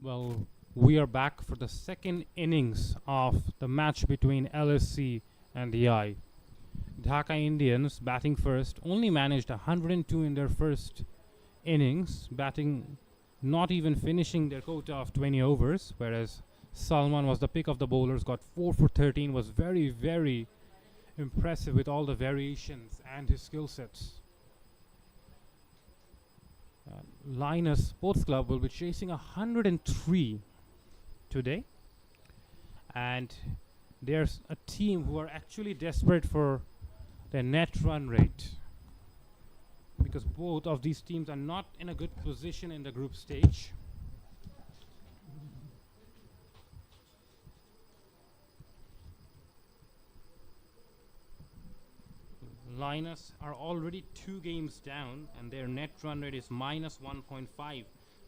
Well, we are back for the second innings of the match between LSC and the I. Dhaka Indians, batting first, only managed 102 in their first innings, batting not even finishing their quota of 20 overs, whereas Salman was the pick of the bowlers, got 4 for 13, was very, very impressive with all the variations and his skill sets. Lainas Sports Club will be chasing 103 today, and there's a team who are actually desperate for their net run rate, because both of these teams are not in a good position in the group stage. Lainas are already 2 games down, and their net run rate is minus 1.5.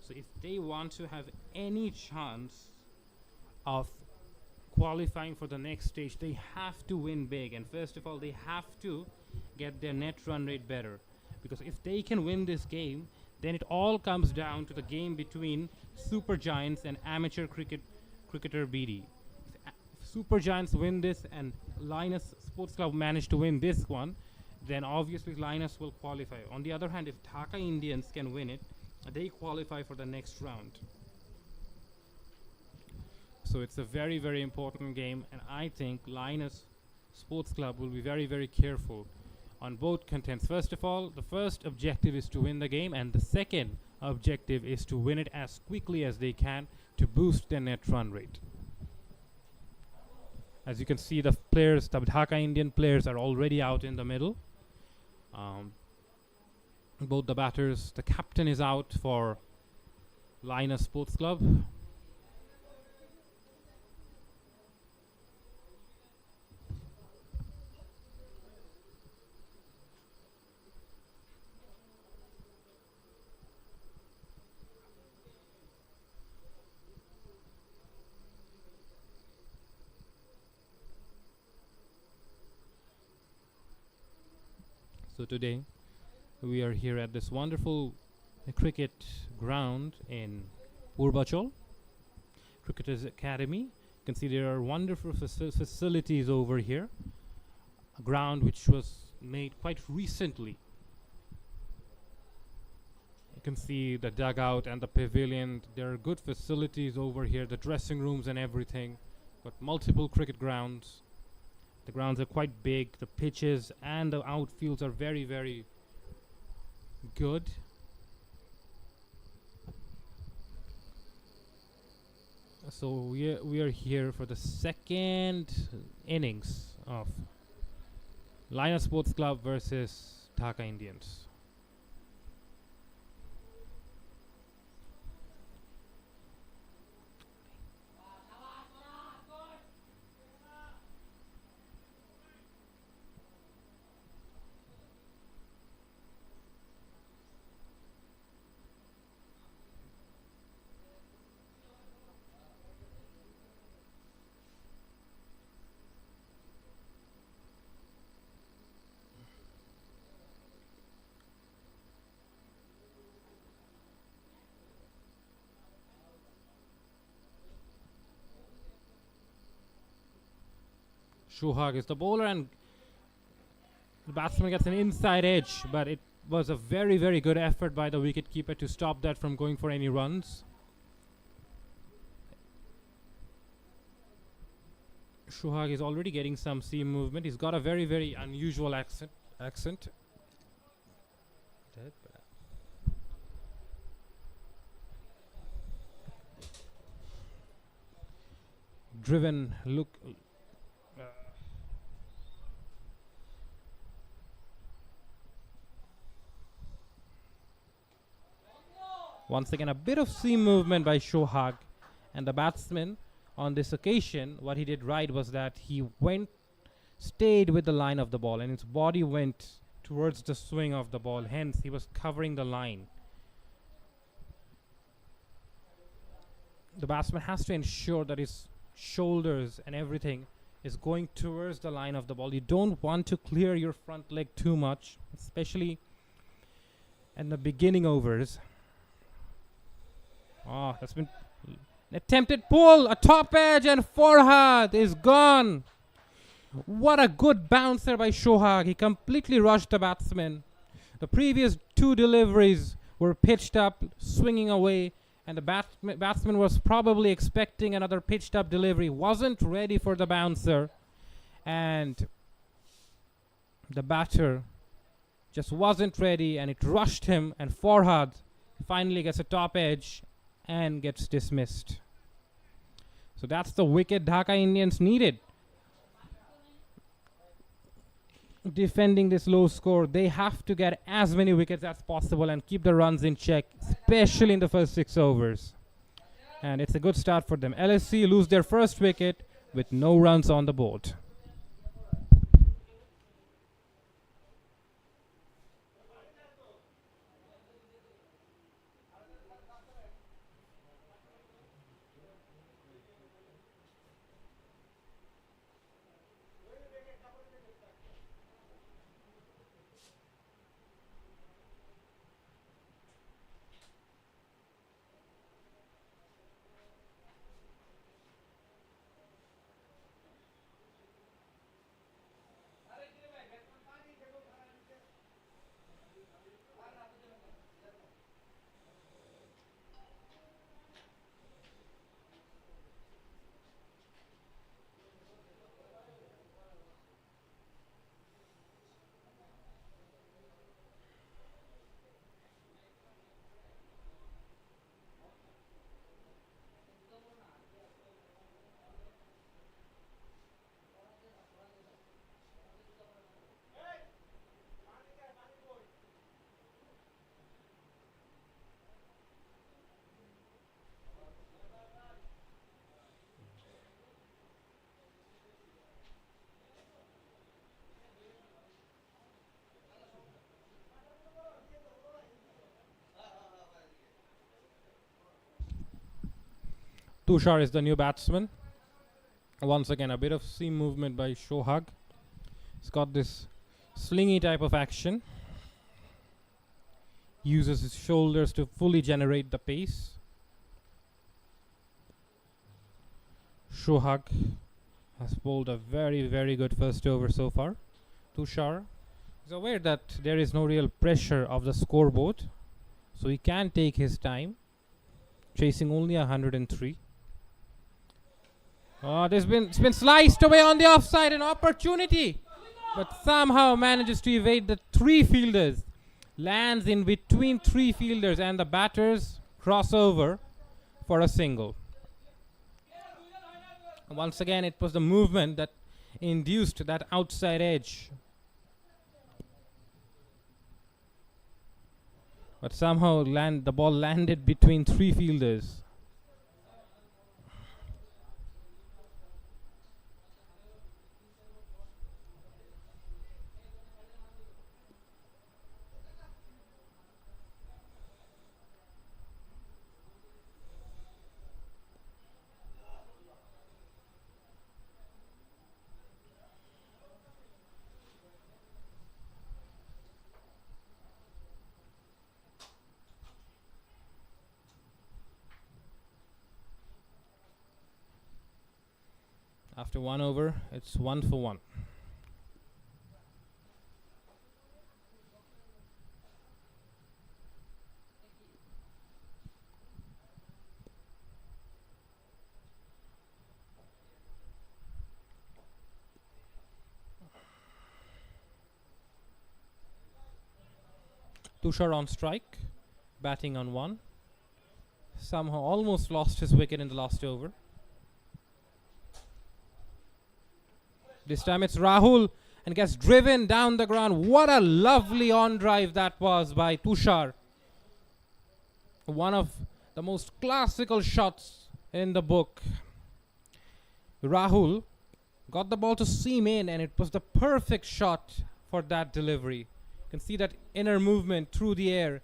So if they want to have any chance of qualifying for the next stage, they have to win big. And first of all, they have to get their net run rate better, because if they can win this game, then it all comes down to the game between Super Giants and amateur cricketer BD. If Super Giants win this and Lainas Sports Club manage to win this one, then obviously Lainas will qualify. On the other hand, if Dhaka Indians can win it, they qualify for the next round. So it's a very, very important game, and I think Lainas Sports Club will be very, very careful on both contents. First of all, the first objective is to win the game, and the second objective is to win it as quickly as they can to boost their net run rate. As you can see, the Dhaka Indian players are already out in the middle. Both the batters, the captain is out for Lainas Sports Club. So today we are here at this wonderful cricket ground in Purbachal Cricketers Academy. You can see there are wonderful facilities over here. A ground which was made quite recently. You can see the dugout and the pavilion. There are good facilities over here, the dressing rooms and everything. Got multiple cricket grounds. The grounds are quite big. The pitches and the outfields are very, very good. So we are here for the second innings of Lainas Sports Club versus Dhaka Indians. Shohag is the bowler, and the batsman gets an inside edge, but it was a very, very good effort by the wicketkeeper to stop that from going for any runs. Shohag is already getting some seam movement. He's got a very, very unusual accent. Driven look. Once again, a bit of seam movement by Shohag, and the batsman on this occasion, what he did right was that he stayed with the line of the ball, and his body went towards the swing of the ball. Hence, he was covering the line. The batsman has to ensure that his shoulders and everything is going towards the line of the ball. You don't want to clear your front leg too much, especially in the beginning overs. That's been Attempted pull, a top edge, and Farhad is gone. What a good bouncer by Shohag. He completely rushed the batsman. The previous two deliveries were pitched up, swinging away, and the batsman was probably expecting another pitched up delivery, wasn't ready for the bouncer, and the batter just wasn't ready, and it rushed him, and Farhad finally gets a top edge and gets dismissed. So that's the wicket Dhaka Indians needed. Defending this low score, they have to get as many wickets as possible and keep the runs in check, especially in the first 6 overs. And it's a good start for them. LSC lose their first wicket with no runs on the board. Tushar is the new batsman. Once again, a bit of seam movement by Shohag. He's got this slingy type of action. Uses his shoulders to fully generate the pace. Shohag has bowled a very, very good first over so far. Tushar is aware that there is no real pressure of the scoreboard, so he can take his time, chasing only 103. It's been sliced away on the offside, an opportunity, but somehow manages to evade the 3 fielders. Lands in between 3 fielders, and the batters cross over for a single. Once again, it was the movement that induced that outside edge. But somehow the ball landed between 3 fielders. After 1 over, it's 1 for 1. Tushar on strike, batting on 1. Somehow almost lost his wicket in the last over. This time it's Rahul and gets driven down the ground. What a lovely on drive that was by Tushar. One of the most classical shots in the book. Rahul got the ball to seam in, and it was the perfect shot for that delivery. You can see that inner movement through the air,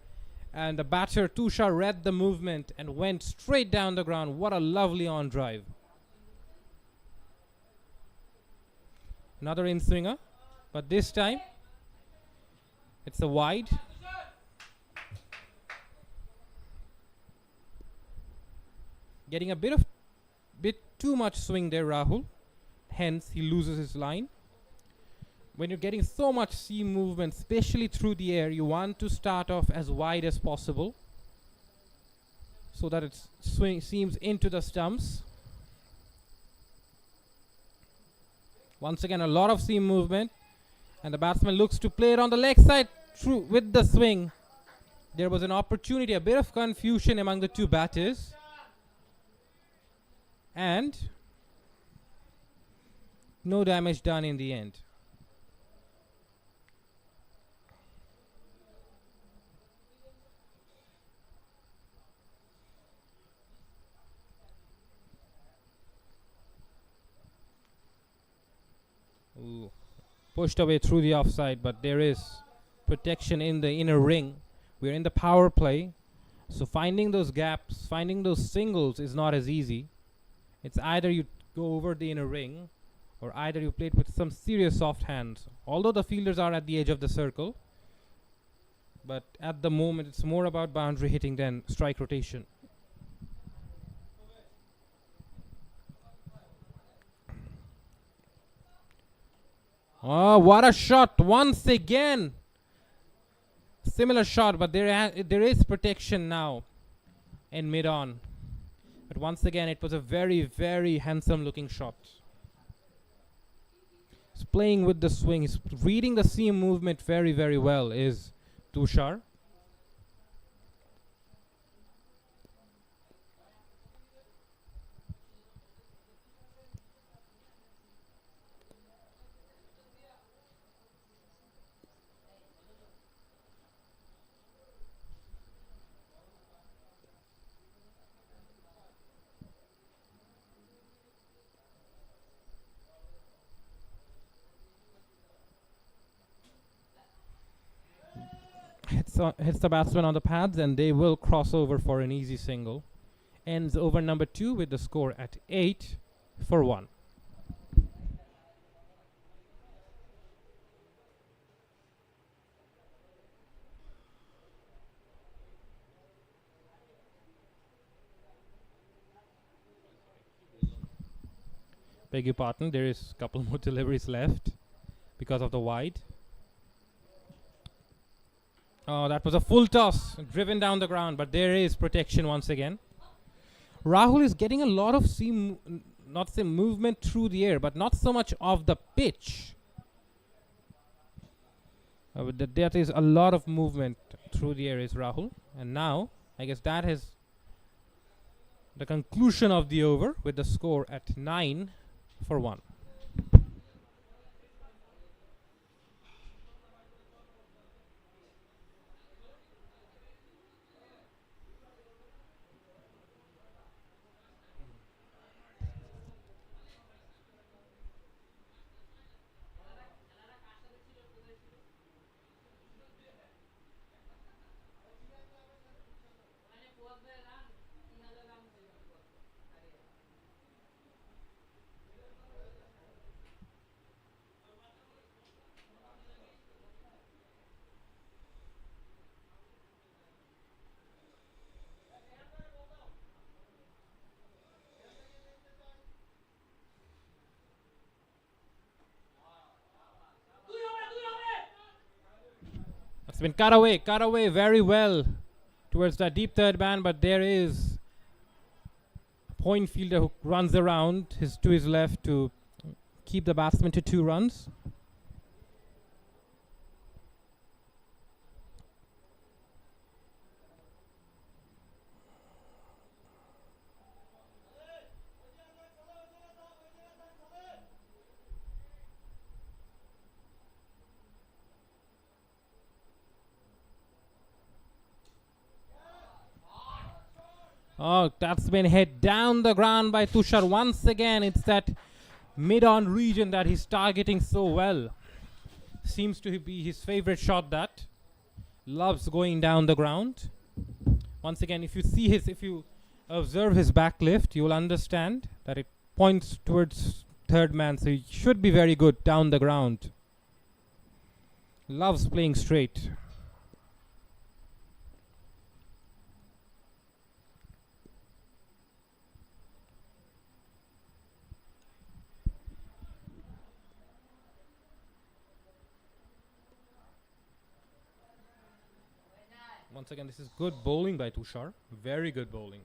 and the batter Tushar read the movement and went straight down the ground. What a lovely on drive. Another in-swinger, but this time it's a wide. Getting a bit too much swing there, Rahul. Hence, he loses his line. When you're getting so much seam movement, especially through the air, you want to start off as wide as possible so that it seams into the stumps. Once again, a lot of seam movement, and the batsman looks to play it on the leg side through with the swing. There was an opportunity, a bit of confusion among the two batters, and no damage done in the end. Ooh. Pushed away through the offside, but there is protection in the inner ring. We're in the power play, so finding those gaps, finding those singles is not as easy. It's either you go over the inner ring, or either you play it with some serious soft hands. Although the fielders are at the edge of the circle, but at the moment it's more about boundary hitting than strike rotation. Oh, what a shot once again. Similar shot, but there is protection now in mid-on. But once again, it was a very, very handsome looking shot. He's playing with the swing. He's reading the seam movement very, very well, is Tushar. Hits the batsman on the pads, and they will cross over for an easy single. Ends over number 2 with the score at 8-1. Beg your pardon, there is a couple more deliveries left because of the wide. Oh, that was a full toss, driven down the ground, but there is protection once again. Rahul is getting a lot of movement through the air, but not so much of the pitch. That is a lot of movement through the air is Rahul. And now, I guess that is the conclusion of the over with the score at 9-1. It's been cut away very well towards that deep third man, but there is a point fielder who runs around to his left to keep the batsman to 2 runs. Oh, that's been hit down the ground by Tushar. Once again, it's that mid-on region that he's targeting so well. Seems to be his favorite shot, that. Loves going down the ground. Once again, if you observe his back lift, you will understand that it points towards third man, so he should be very good down the ground. Loves playing straight. Once again, this is good bowling by Tushar. Very good bowling.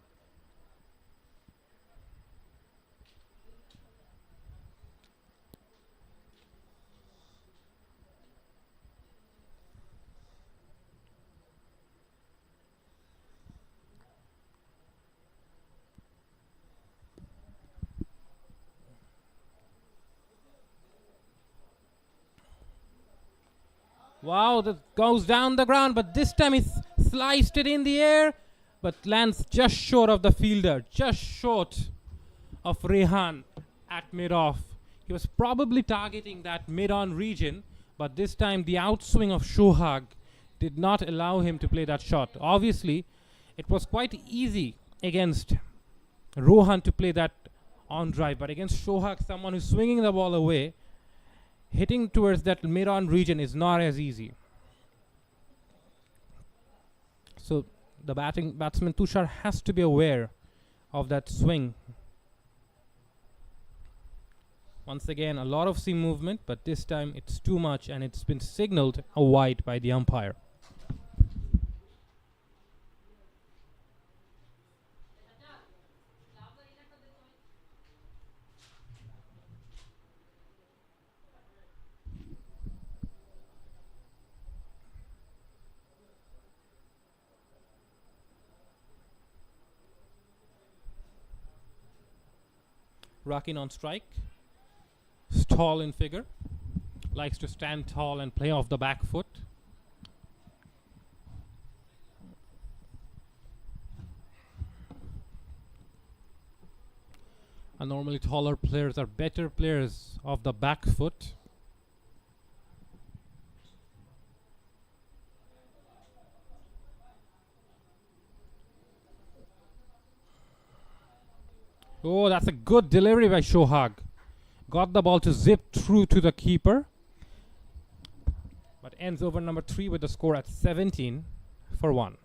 Wow, that goes down the ground, but this time he sliced it in the air, but lands just short of the fielder, just short of Rehan at mid-off. He was probably targeting that mid-on region, but this time the outswing of Shohag did not allow him to play that shot. Obviously, it was quite easy against Rohan to play that on drive, but against Shohag, someone who's swinging the ball away, hitting towards that mid-on region is not as easy. So the batsman Tushar has to be aware of that swing. Once again, a lot of seam movement, but this time it's too much and it's been signaled a wide by the umpire. Rakin on strike. Tall in figure. Likes to stand tall and play off the back foot. And normally taller players are better players of the back foot. Oh, that's a good delivery by Shohag. Got the ball to zip through to the keeper. But ends over number 3 with the score at 17 for 1.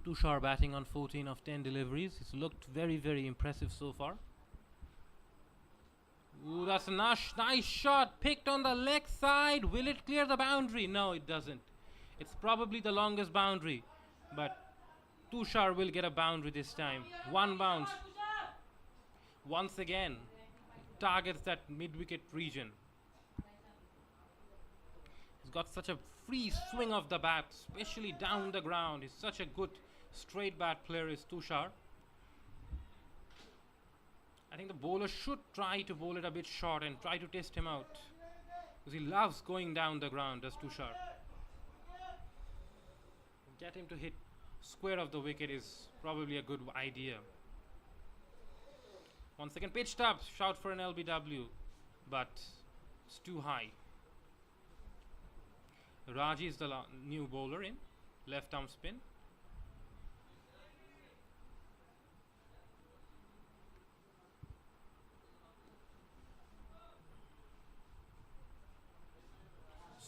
Tushar batting on 14 of 10 deliveries. It's looked very, very impressive so far. Ooh, that's a nice shot. Picked on the leg side. Will it clear the boundary? No, it doesn't. It's probably the longest boundary. But Tushar will get a boundary this time. One bounce. Once again, targets that mid-wicket region. He's got such a free swing of the bat, especially down the ground. He's such a good straight bat player is Tushar. I think the bowler should try to bowl it a bit short and try to test him out, because he loves going down the ground, does Tushar. Get him to hit square of the wicket is probably a good idea. Once again pitched up, shout for an LBW, but it's too high. Raji is the new bowler in left arm spin.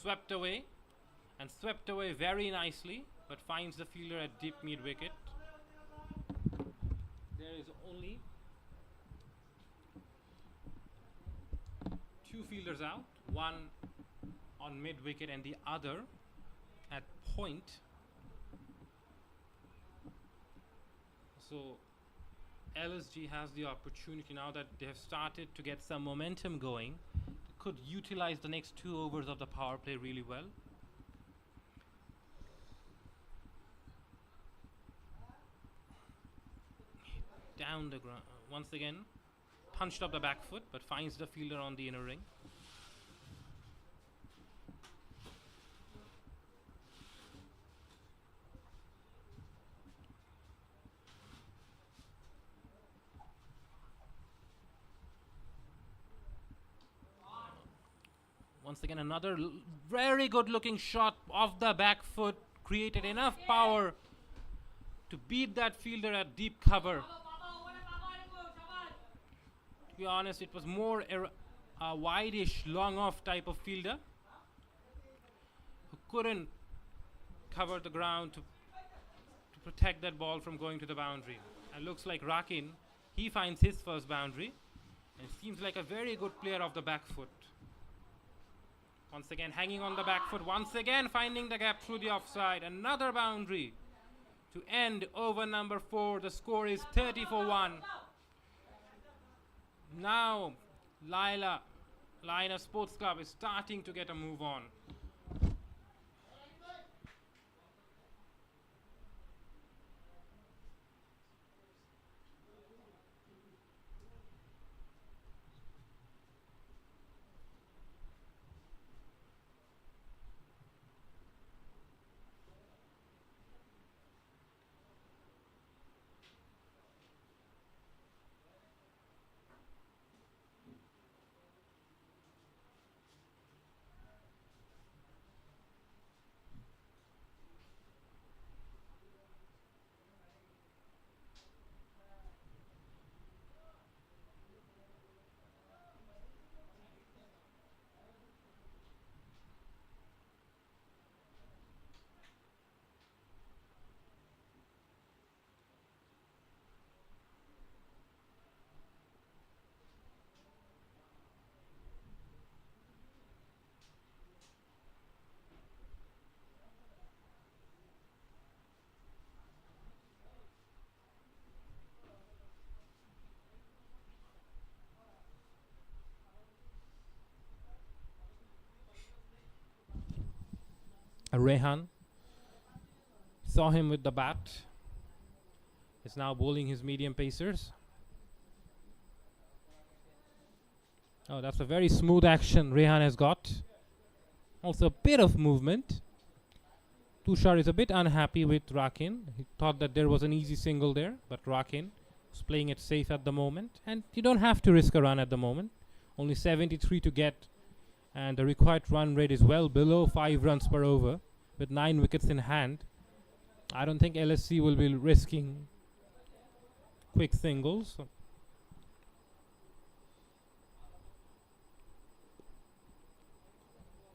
swept away very nicely, but finds the fielder at deep mid wicket. There is only two fielders out, one on mid wicket and the other at point. So LSG has the opportunity now that they have started to get some momentum going. They could utilize the next 2 overs of the power play really well. Down the ground once again, punched up the back foot, but finds the fielder on the inner ring. Once again, another very good looking shot off the back foot, created enough power to beat that fielder at deep cover. To be honest, it was more a wide-ish, long-off type of fielder who couldn't cover the ground to protect that ball from going to the boundary. And looks like Rakin, he finds his first boundary, and seems like a very good player of the back foot. Once again, hanging on the back foot, once again finding the gap through the offside. Another boundary to end over number 4. The score is 30 for 1. Now, Lainas Sports Club is starting to get a move on. Rehan saw him with the bat. Is now bowling his medium pacers. Oh, that's a very smooth action Rehan has got. Also a bit of movement. Tushar is a bit unhappy with Rakin. He thought that there was an easy single there, but Rakin is playing it safe at the moment. And you don't have to risk a run at the moment. Only 73 to get. And the required run rate is well below 5 runs per over with 9 wickets in hand. I don't think LSC will be risking quick singles.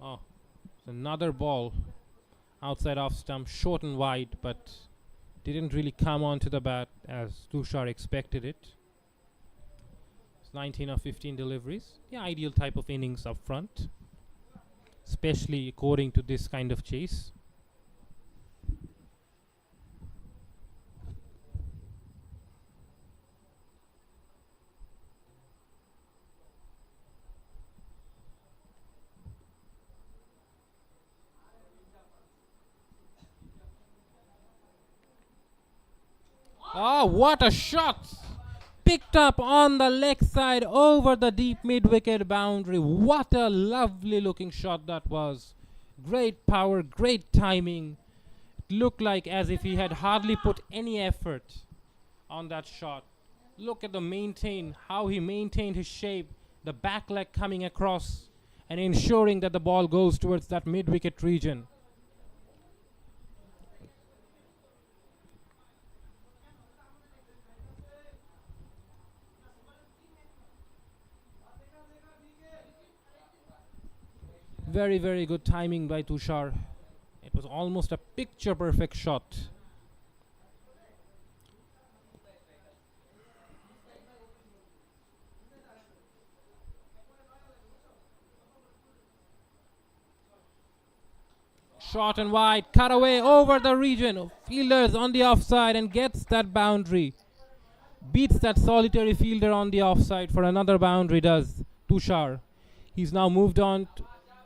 Oh, it's another ball outside off stump, short and wide, but didn't really come onto the bat as Tushar expected it. 19 of 15 deliveries. The ideal type of innings up front, especially according to this kind of chase. Oh, what a shot! Picked up on the leg side over the deep mid-wicket boundary. What a lovely looking shot that was. Great power, great timing. It looked like as if he had hardly put any effort on that shot. Look at how he maintained his shape, the back leg coming across and ensuring that the ball goes towards that mid-wicket region. Very, very good timing by Tushar. It was almost a picture perfect shot. Shot and wide, cut away over the region. Fielders on the offside and gets that boundary. Beats that solitary fielder on the offside for another boundary, does Tushar. He's now moved on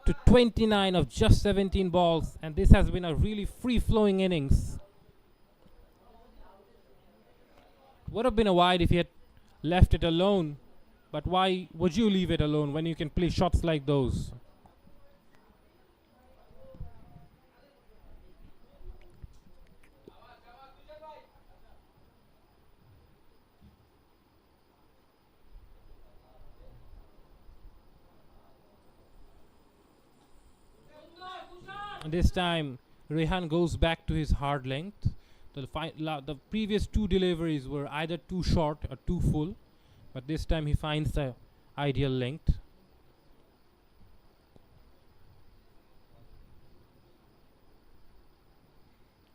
to 29 of just 17 balls, and this has been a really free-flowing innings. Would have been a wide if he had left it alone, but why would you leave it alone when you can play shots like those? And this time, Rehan goes back to his hard length. The previous two deliveries were either too short or too full, but this time he finds the ideal length.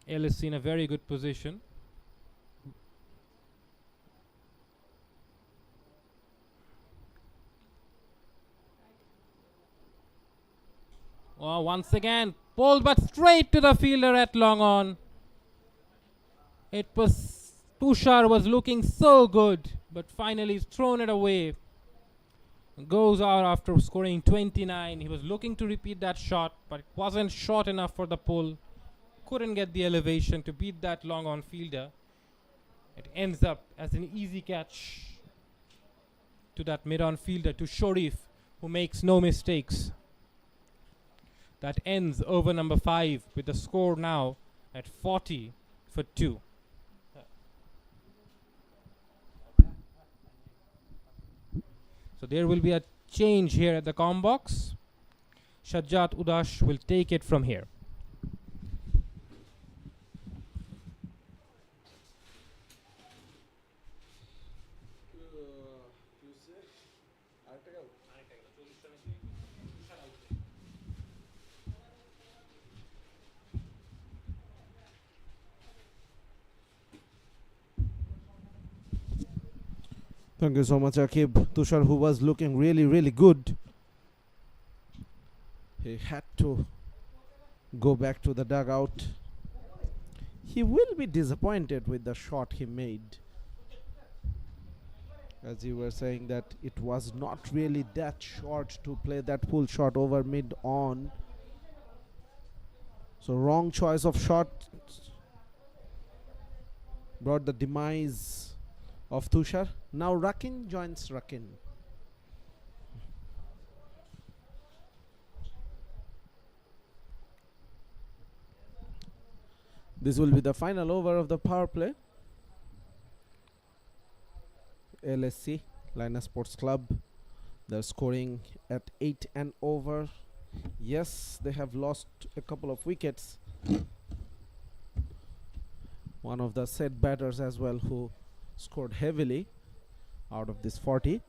Ellis in a very good position. Oh, once again, pulled but straight to the fielder at long on. It was Tushar was looking so good, but finally he's thrown it away. Goes out after scoring 29. He was looking to repeat that shot, but it wasn't short enough for the pull. Couldn't get the elevation to beat that long on fielder. It ends up as an easy catch to that mid-on fielder, to Sharif, who makes no mistakes. That ends over number 5 with the score now at 40 for 2. So there will be a change here at the comm box. Shajjat Udash will take it from here. Thank you so much, Akib. Tushar, who was looking really, really good, he had to go back to the dugout. He will be disappointed with the shot he made. As you were saying, that it was not really that short to play that pull shot over mid-on. So wrong choice of shot brought the demise of Tushar. Now Rakin joins Rakin. This will be the final over of the power play. LSC, Lainas Sports Club, they're scoring at 8 and over. Yes, they have lost a couple of wickets. One of the set batters as well, who scored heavily out of this 40.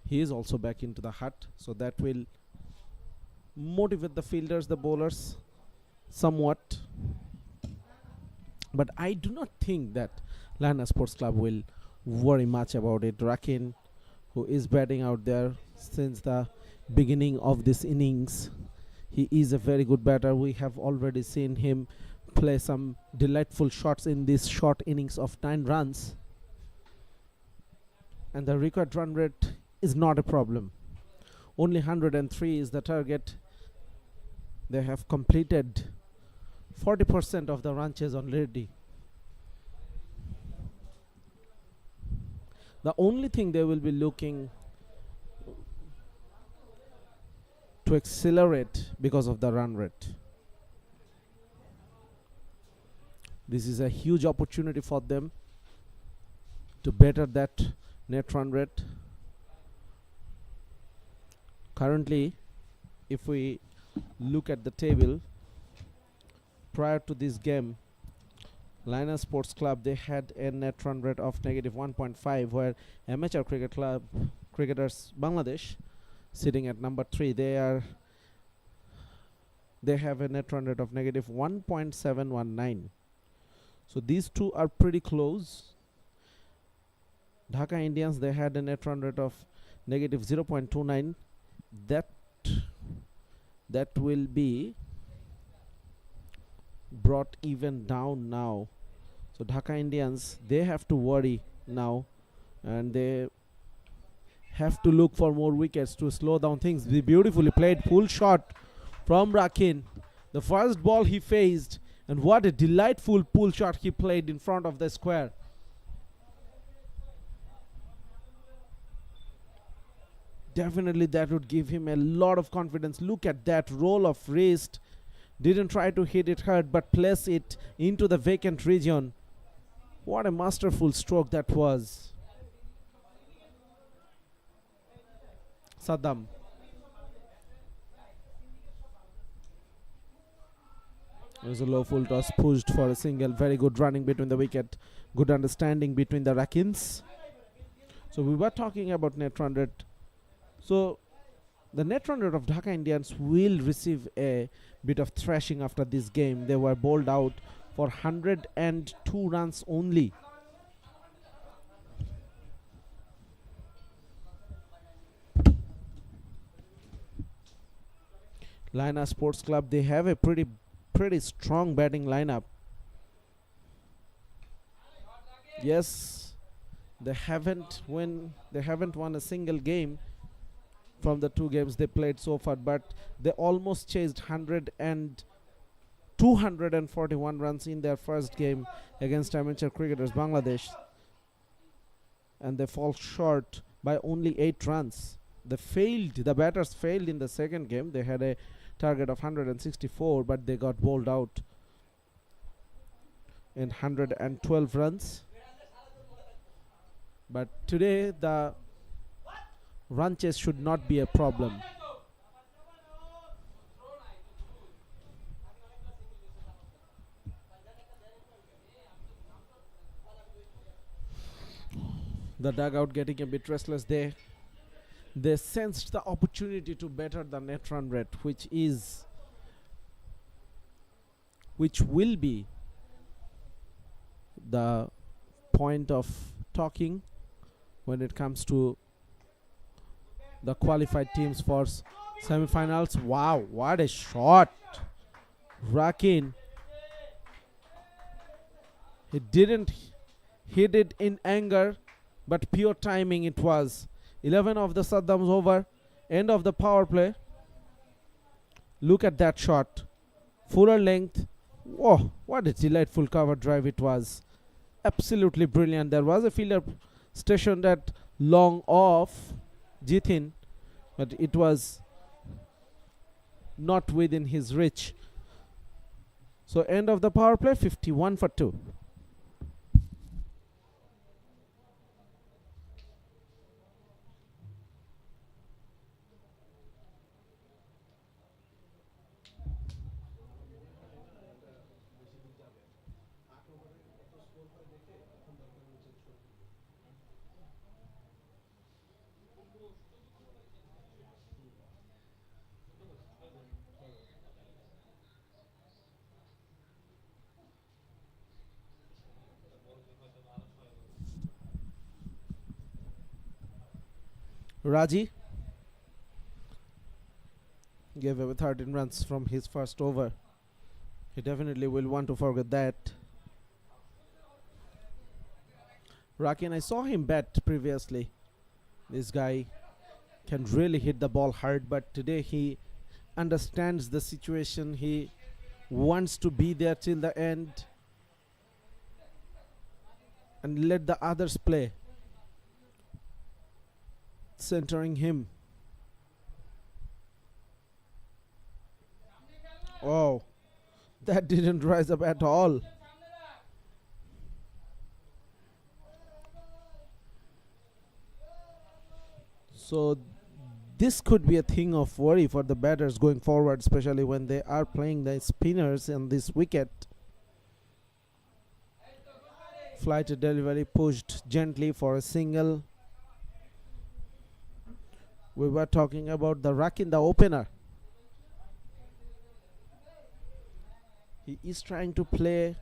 He is also back into the hut, so that will motivate the fielders, the bowlers somewhat. But I do not think that Lainas Sports Club will worry much about it. Rakin, who is batting out there since the beginning of this innings, he is a very good batter. We have already seen him play some delightful shots in this short innings of 9 runs, and the required run rate is not a problem. Only 103 is the target. They have completed 40% of the run chase already. The only thing they will be looking to accelerate because of the run rate. This is a huge opportunity for them to better that net run rate. Currently, if we look at the table, prior to this game, Lainas Sports Club, they had a net run rate of -1.5, where amateur cricket club cricketers Bangladesh, sitting at number 3. They have a net run rate of negative 1.719. So these two are pretty close. Dhaka Indians, they had a net run rate of negative 0.29. That will be brought even down now. So Dhaka Indians, they have to worry now, and they have to look for more wickets to slow down things. They beautifully played pull shot from Rakin. The first ball he faced, and what a delightful pull shot he played in front of the square. Definitely that would give him a lot of confidence. Look at that roll of wrist. Didn't try to hit it hard, but place it into the vacant region. What a masterful stroke that was. Saddam. There's a low full toss pushed for a single. Very good running between the wicket. Good understanding between the Rakins. So we were talking about net run rate. So the net run rate of Dhaka Indians will receive a bit of thrashing after this game. They were bowled out for 102 runs only. Lainas Sports Club, they have a pretty strong batting lineup. Yes, they haven't won a single game from the 2 games they played so far, but they almost chased 241 runs in their first game against amateur cricketers Bangladesh, and they fall short by only 8 runs. The batters failed in the second game. They had a target of 164, but they got bowled out in 112 runs. But today the run chase should not be a problem. The dugout getting a bit restless. They sensed the opportunity to better the net run rate, which will be the point of talking when it comes to the qualified teams for semi-finals. Wow, what a shot! Rakin. He didn't hit it in anger, but pure timing it was. 11 of the Saddam's over. End of the power play. Look at that shot. Fuller length. Whoa, what a delightful cover drive it was. Absolutely brilliant. There was a fielder stationed at long off Jithin, but it was not within his reach. So end of the power play, 51 for 2. Raji gave away 13 runs from his first over. He definitely will want to forget that. Rakin, I saw him bat previously. This guy can really hit the ball hard, but today he understands the situation. He wants to be there till the end and let the others play, centering him. Oh, that didn't rise up at all. So this could be a thing of worry for the batters going forward, especially when they are playing the spinners in this wicket. Flighted delivery pushed gently for a single. We were talking about the Rakin, the opener. He is trying to play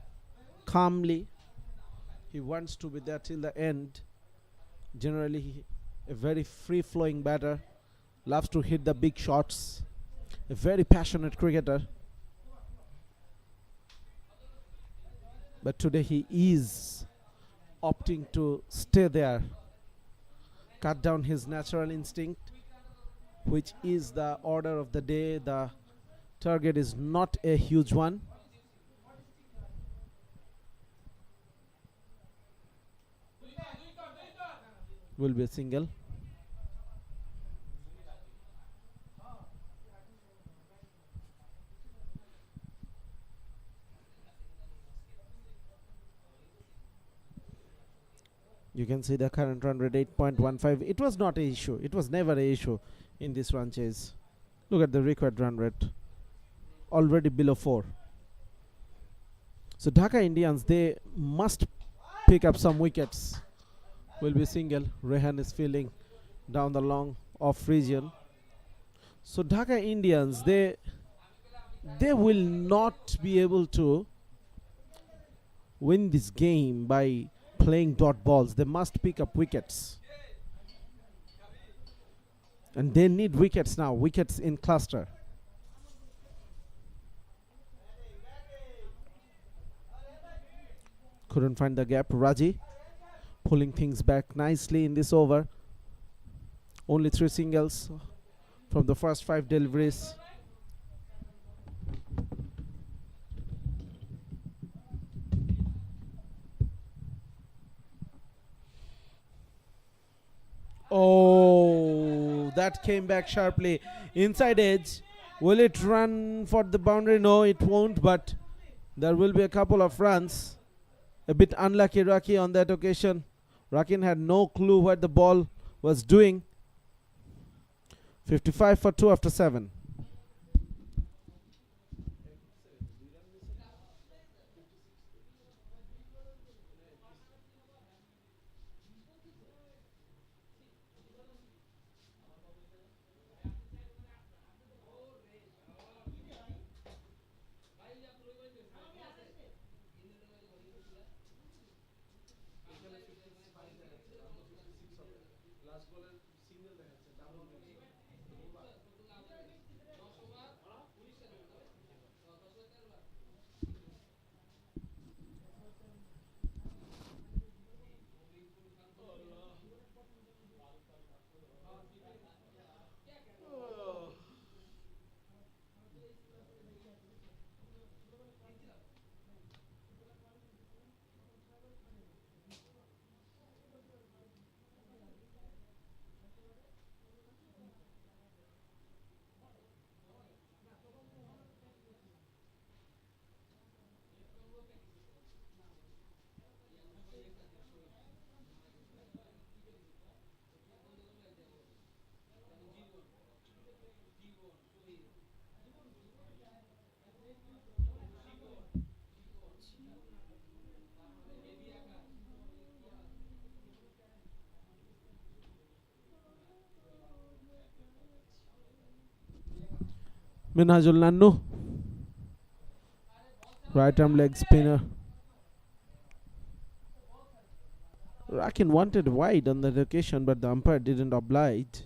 calmly. He wants to be there till the end. Generally, a very free-flowing batter. Loves to hit the big shots. A very passionate cricketer. But today he is opting to stay there. Cut down his natural instinct, which is the order of the day. The target is not a huge one. Will be a single. You can see the current run rate 8.15. It was not an issue. It was never an issue in this run chase. Look at the required run rate. Already below 4. So Dhaka Indians, they must pick up some wickets. Will be single. Rehan is fielding down the long off region. So Dhaka Indians, they will not be able to win this game by playing dot balls. They must pick up wickets. And they need wickets now. Wickets in cluster. Couldn't find the gap. Raji pulling things back nicely in this over. Only 3 singles from the first 5 deliveries. Oh, that came back sharply. Inside edge. Will it run for the boundary? No, it won't, but there will be a couple of runs. A bit unlucky Raki on that occasion. Rakin had no clue what the ball was doing. 55 for 2 after 7. Minhajul Nannu, right arm leg spinner. Rakin wanted wide on that occasion, but the umpire didn't oblige.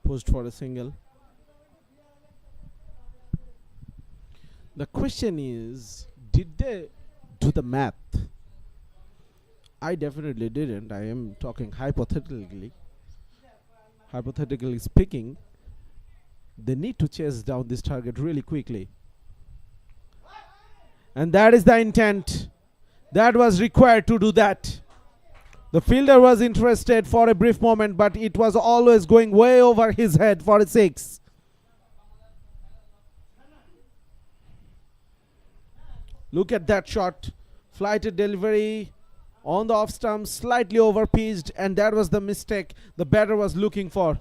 Pushed for a single. The question is, did they do the math? I definitely didn't. I am talking hypothetically. Hypothetically speaking, they need to chase down this target really quickly. And that is the intent. That was required to do that. The fielder was interested for a brief moment, but it was always going way over his head for a 6. Look at that shot. Flighted delivery on the off stump, slightly over pitched, and that was the mistake the batter was looking for.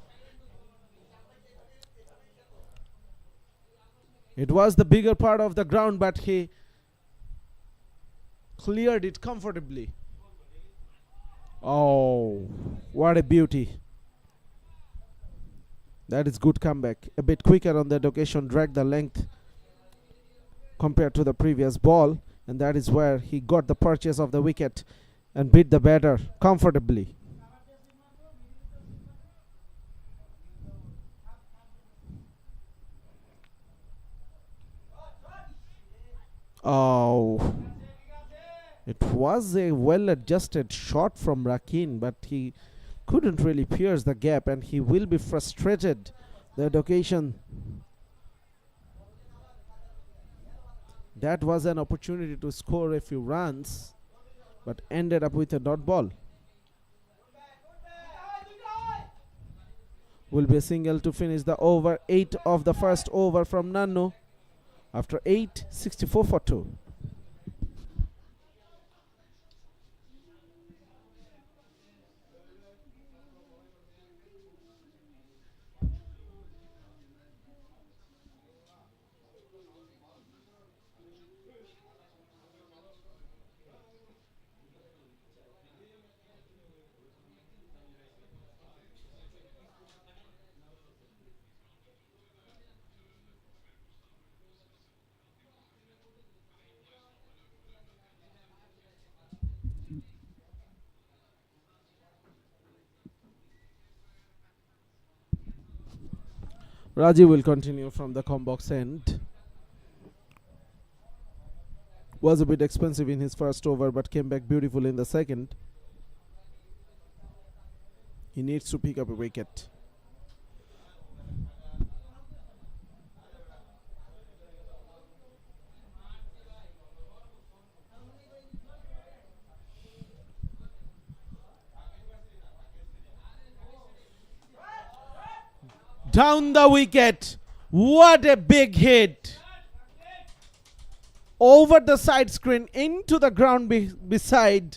It was the bigger part of the ground, but he cleared it comfortably. Oh, what a beauty. That is good comeback. A bit quicker on that occasion, dragged the length compared to the previous ball, and that is where he got the purchase of the wicket and beat the batter comfortably. Oh, it was a well adjusted shot from Rakin, but he couldn't really pierce the gap, and he will be frustrated that occasion. That was an opportunity to score a few runs, but ended up with a dot ball. Will be a single to finish the over. 8 of the first over from Nannu. After 8, 64 for 2. Raji will continue from the combox end. Was a bit expensive in his first over, but came back beautiful in the second. He needs to pick up a wicket. Down the wicket. What a big hit. Over the side screen into the ground beside.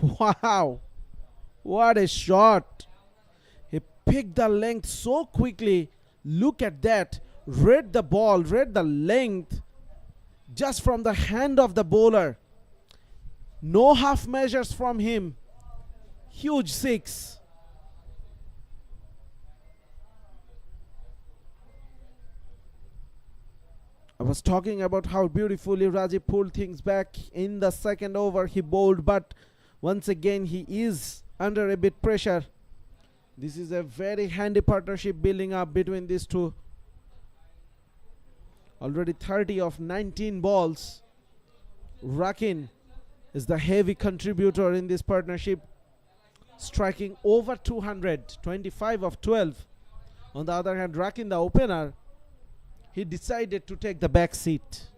Wow. What a shot. He picked the length so quickly. Look at that. Read the ball, read the length just from the hand of the bowler. No half measures from him. Huge six. I was talking about how beautifully Raji pulled things back in the second over. He bowled, but once again he is under a bit pressure. This is a very handy partnership building up between these two. Already 30 of 19 balls. Rakin is the heavy contributor in this partnership, striking over 200, 25 of 12. On the other hand, Rakin, the opener, he decided to take the back seat.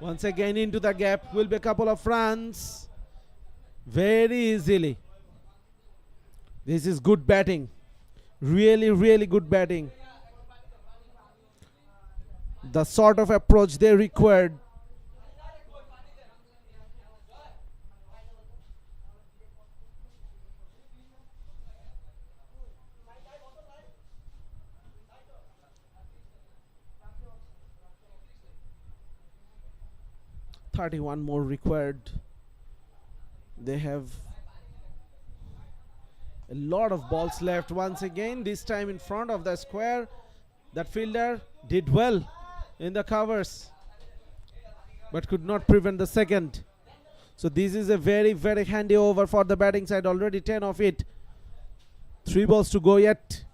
Once again into the gap, will be a couple of runs. Very easily. This is good batting. Really, really good batting. The sort of approach they required. .31 more required. They have a lot of balls left. Once again, this time in front of the square. That fielder did well in the covers, but could not prevent the second. So this is a very, very handy over for the batting side. Already 10 of it. 3 balls to go yet.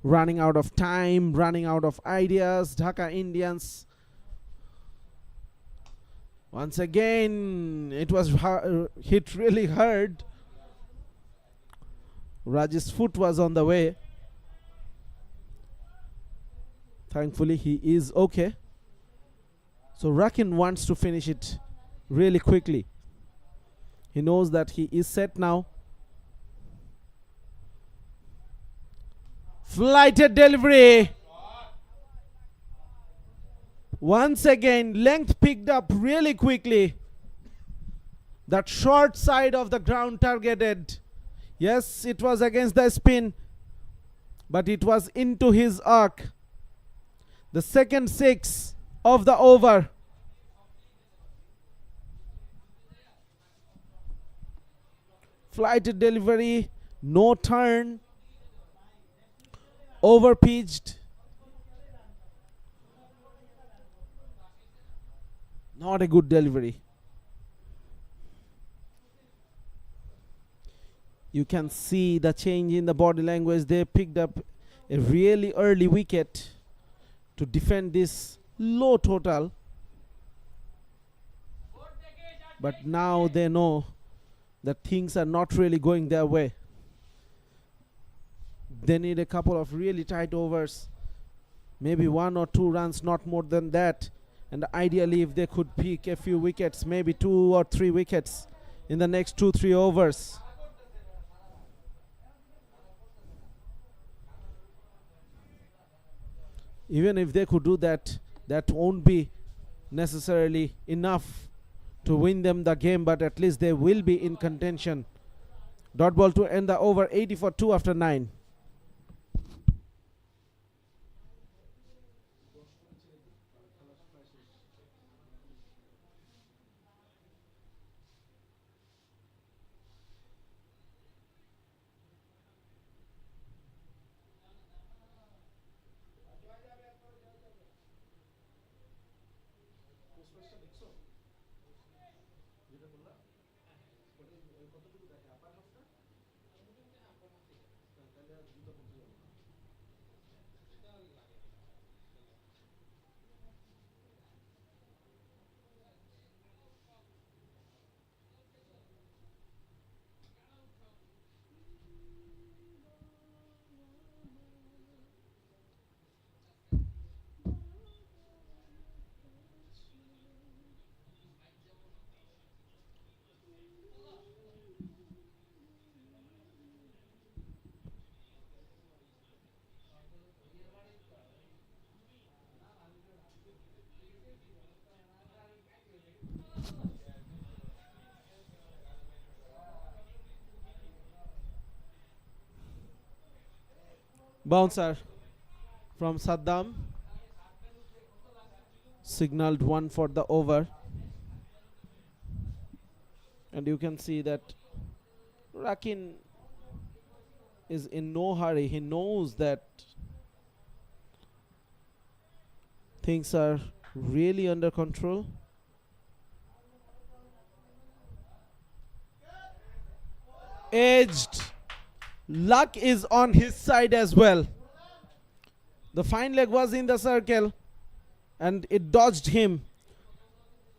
Running out of time, running out of ideas. Dhaka Indians. Once again, it was hit really hard. Raj's foot was on the way. Thankfully, he is okay. So Rakin wants to finish it really quickly. He knows that he is set now. Flighted delivery. Once again, length picked up really quickly. That short side of the ground targeted. Yes, it was against the spin, but it was into his arc. The second six of the over. Flighted delivery, no turn, over pitched. Not a good delivery. You can see the change in the body language. They picked up a really early wicket to defend this low total. But now they know that things are not really going their way. They need a couple of really tight overs. Maybe 1 or 2 runs, not more than that. And ideally, if they could pick a few wickets, maybe 2 or 3 wickets in the next 2-3 overs. Even if they could do that, that won't be necessarily enough to win them the game, but at least they will be in contention. Dot ball to end the over, 80 for 2 after 9. Bouncer from Saddam. Signaled 1 for the over. And you can see that Rakin is in no hurry. He knows that things are really under control. Edged. Luck is on his side as well. The fine leg was in the circle and it dodged him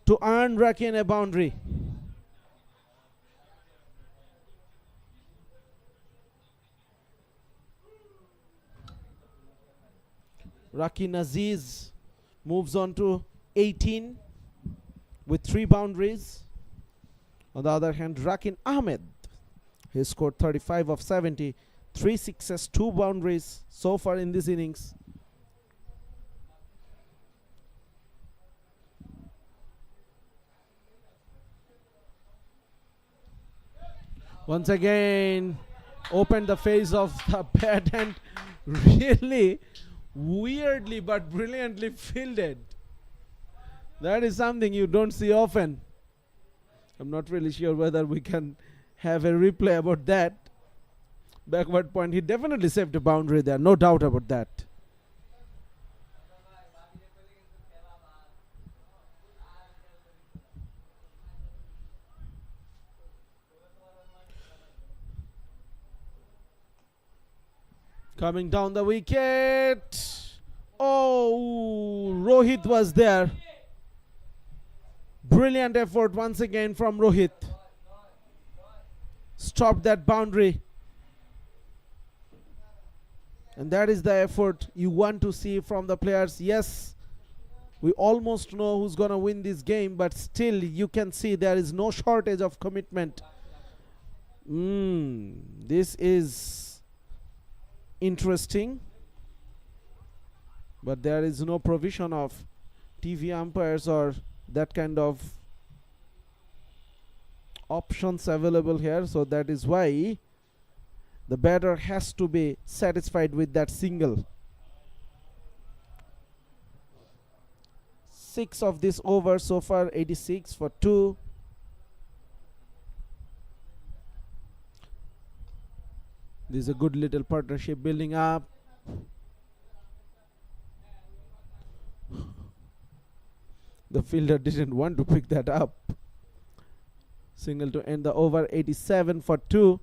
to earn Rakin a boundary. Rakin Aziz moves on to 18 with 3 boundaries. On the other hand, Rakin Ahmed, he scored 35 of 70, 3 sixes, 2 boundaries so far in this innings. Once again, opened the face of the bat and really weirdly but brilliantly fielded. That is something you don't see often. I'm not really sure whether we can have a replay about that. Backward point, he definitely saved a boundary there, no doubt about that. Coming down the wicket. Oh, Rohit was there. Brilliant effort once again from Rohit. Stopped that boundary. And that is the effort you want to see from the players. Yes, we almost know who's going to win this game, but still you can see there is no shortage of commitment. This is interesting, but there is no provision of TV umpires or that kind of options available here, so that is why the batter has to be satisfied with that single. 6 of this over so far, 86 for 2. This is a good little partnership building up. The fielder didn't want to pick that up. Single to end the over, 87 for 2.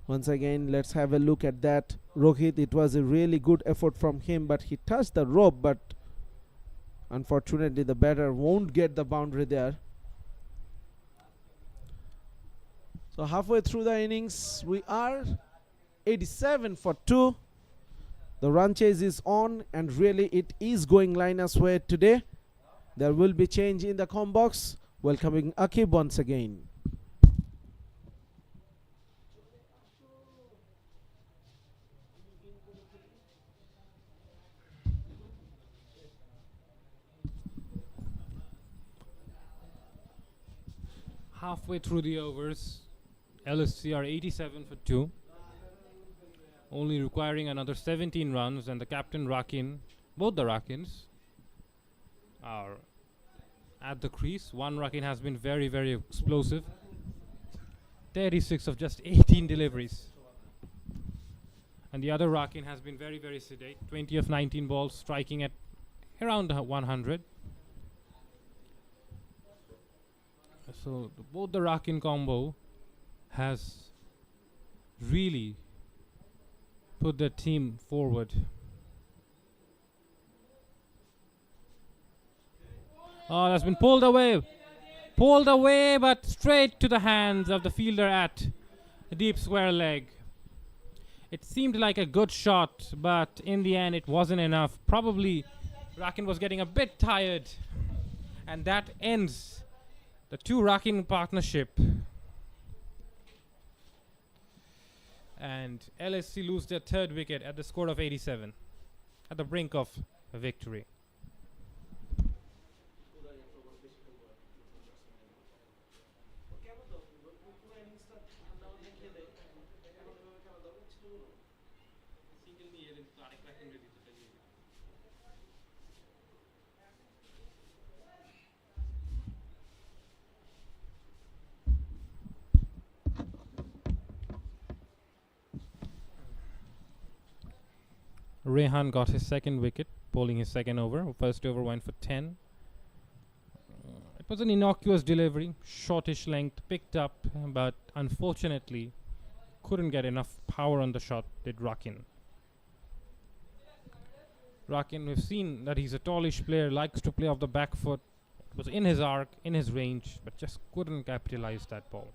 Once again, let's have a look at that. Rohit, it was a really good effort from him, but he touched the rope, but unfortunately the batter won't get the boundary there. So halfway through the innings, we are 87 for 2. The run chase is on, and really it is going Lainas' way today. There will be change in the com box. Welcoming Akib once again. Halfway through the overs, LSC are 87 for 2. Only requiring another 17 runs, and the captain Rakin, both the Rakins, are at the crease. One Rakin has been very, very explosive. 36 of just 18 deliveries. And the other Rakin has been very, very sedate. 20 of 19 balls, striking at around 100. So both the Rakin combo has really put the team forward. Oh, that's been pulled away. Pulled away, but straight to the hands of the fielder at the deep square leg. It seemed like a good shot, but in the end it wasn't enough. Probably Rakin was getting a bit tired. And that ends the two Rakin partnership. And LSC lose their third wicket at the score of 87. At the brink of a victory. Rehan got his second wicket, bowling his second over. First over went for 10. It was an innocuous delivery, shortish length, picked up, but unfortunately couldn't get enough power on the shot, did Rakin. Rakin, we've seen that he's a tallish player, likes to play off the back foot. It was in his arc, in his range, but just couldn't capitalize that ball.